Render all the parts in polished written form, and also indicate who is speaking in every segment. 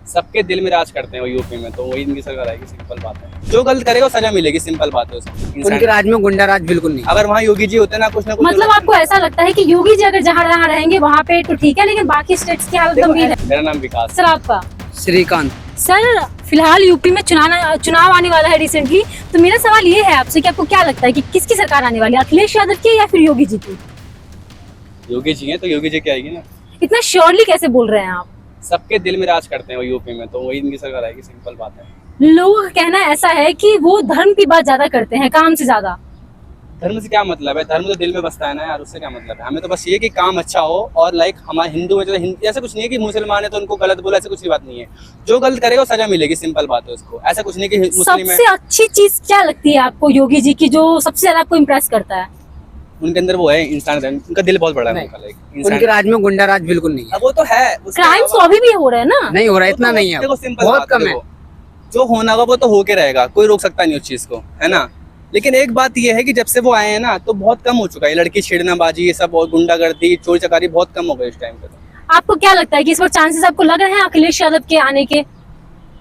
Speaker 1: सबके दिल में राज करते हैं वो यूपी में, तो वही इनकी सरकार आएगी, सिंपल बात है। जो गलत करेगा सजा मिलेगी, सिंपल बात है उसको।
Speaker 2: उनके राज में गुंडा राज बिल्कुल नहीं।
Speaker 1: अगर वहाँ योगी जी होते ना कुछ ना कुछ,
Speaker 3: मतलब आपको ऐसा लगता है कि योगी जी अगर जहाँ जहाँ रहेंगे वहाँ पे तो ठीक है, लेकिन बाकी स्टेट्स की हालत गंभीर है।
Speaker 1: मेरा नाम विकास।
Speaker 3: सर आपका?
Speaker 2: श्रीकांत।
Speaker 3: सर फिलहाल यूपी में चुनाव आने वाला है रिसेंटली, तो मेरा सवाल ये है आपसे कि आपको क्या लगता है कि किसकी सरकार आने वाली है, अखिलेश यादव की या फिर योगी जी की?
Speaker 1: योगी जी हैं तो योगी जी की आएगी ना।
Speaker 3: इतना श्योरली कैसे बोल रहे हैं आप?
Speaker 1: सबके दिल में राज करते हैं वो यूपी में, तो वही इनकी सरकार आएगी, सिंपल बात है।
Speaker 3: लोगों का कहना ऐसा है कि वो धर्म की बात ज्यादा करते हैं काम से ज्यादा।
Speaker 1: धर्म से क्या मतलब है? धर्म तो दिल में बसता है ना यार, उससे क्या मतलब है? हमें तो बस ये कि काम अच्छा हो, और लाइक हमारे हिंदू में ऐसा कुछ नहीं है कि मुसलमान है तो उनको गलत बोला, ऐसा कुछ बात नहीं है। जो गलत करेगा वो सजा मिलेगी, सिंपल बात है उसको। ऐसा कुछ नहीं कि मुस्लिम है।
Speaker 3: सबसे अच्छी चीज क्या लगती है आपको योगी जी की, जो सबसे ज्यादा आपको इम्प्रेस करता है?
Speaker 1: उनके अंदर वो है इंसान, उनका दिल बहुत बड़ा है
Speaker 2: नहीं।
Speaker 1: उनका, लाइक
Speaker 2: उनके
Speaker 1: इंसान।
Speaker 2: राज में गुंडा राज बिल्कुल नहीं है।
Speaker 1: अब वो तो है,
Speaker 3: क्राइम्स तो अभी भी हो रहे हैं ना?
Speaker 2: नहीं हो रहा, इतना नहीं है,
Speaker 1: देखो सिंपल
Speaker 2: बहुत
Speaker 1: बात
Speaker 2: कम है।
Speaker 1: देखो, जो होना होगा वो तो होके रहेगा, कोई रोक सकता नहीं उस चीज को, है ना। लेकिन एक बात ये है कि जब से वो आए हैं ना तो बहुत कम हो चुका है, लड़की छेड़नाबाजी ये सब और गुंडागर्दी चोरी चकारी बहुत कम हो गई इस टाइम पे। तो
Speaker 3: आपको क्या लगता है कि इस बार चांसेस आपको लग रहे हैं अखिलेश यादव के आने के?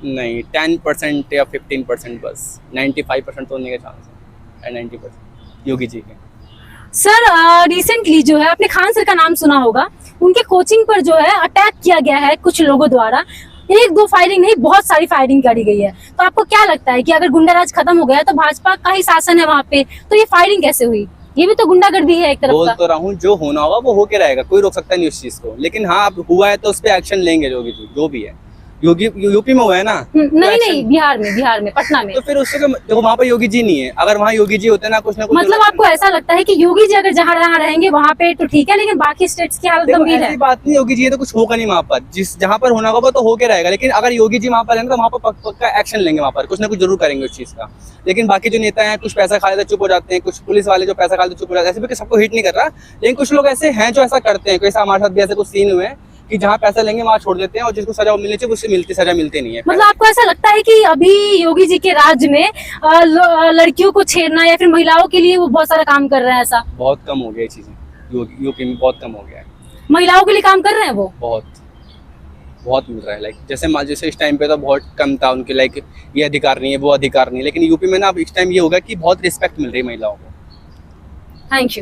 Speaker 1: नहीं, 10% या 15% बस, 95% तो होने के चांस है, 90% योगी जी के।
Speaker 3: सर रिसेंटली जो है आपने खान सर का नाम सुना होगा, उनके कोचिंग पर जो है अटैक किया गया है कुछ लोगों द्वारा। एक दो फायरिंग नहीं, बहुत सारी फायरिंग करी गई है। तो आपको क्या लगता है कि अगर गुंडाराज खत्म हो गया तो भाजपा का ही शासन है वहाँ पे, तो ये फायरिंग कैसे हुई? ये भी तो गुंडागर्दी है एक तरफ
Speaker 1: बोल
Speaker 3: का।
Speaker 1: तो रहा हूँ, जो होना होगा वो होके रहेगा, कोई रोक सकता नहीं उस चीज को। लेकिन हाँ, अब हुआ है तो उस पर एक्शन लेंगे योगी जी, जो भी है। योगी यूपी में हुआ है ना, तो
Speaker 3: नहीं
Speaker 1: action-
Speaker 3: नहीं, बिहार में पटना में।
Speaker 1: तो फिर उससे देखो वहाँ पे योगी जी नहीं है, अगर वहाँ योगी जी होते ना कुछ ना कुछ,
Speaker 3: मतलब आपको ऐसा लगता है कि योगी जी अगर जहाँ जहाँ रहेंगे वहाँ पे तो ठीक है, लेकिन बाकी स्टेट्स की हालत
Speaker 1: देखो
Speaker 3: गंभीर है।
Speaker 1: ऐसी बात नहीं, योगी जी है तो कुछ होगा नहीं वहाँ पर, जिस जहाँ पर होना होगा वो तो होके रहेगा। लेकिन अगर योगी जी वहाँ पर रहेंगे तो वहाँ पर पक्का एक्शन लेंगे, वहाँ पर कुछ ना कुछ जरूर करेंगे उस चीज का। लेकिन बाकी जो नेता हैं कुछ पैसा खा लेते चुप हो जाते हैं, कुछ पुलिस वाले जो पैसा खा लेते चुप हो जाते हैं, ऐसे भी सबको हिट नहीं कर रहा, लेकिन कुछ लोग ऐसे हैं जो ऐसा करते हैं। ऐसा हमारे साथ भी ऐसे कुछ सीन हुए हैं कि जहाँ पैसा लेंगे वहाँ छोड़ देते हैं, और जिसको सजा मिलनी चाहिए उससे सजा मिलती नहीं है।
Speaker 3: मतलब आपको ऐसा लगता है कि अभी योगी जी के राज्य में लड़कियों को छेड़ना या फिर महिलाओं के लिए वो बहुत सारा काम कर रहे हैं, ऐसा?
Speaker 1: बहुत कम हो गया ये चीजें, यूपी में बहुत कम हो गया है।
Speaker 3: महिलाओं के लिए काम कर रहे हैं वो?
Speaker 1: बहुत मिल रहा है, लाइक जैसे इस टाइम पे तो बहुत कम था उनके, लाइक ये अधिकार नहीं है वो अधिकार नहीं है। लेकिन यूपी में ना अब इस टाइम ये होगा कि बहुत रिस्पेक्ट मिल रही है महिलाओं को।
Speaker 3: Thank you.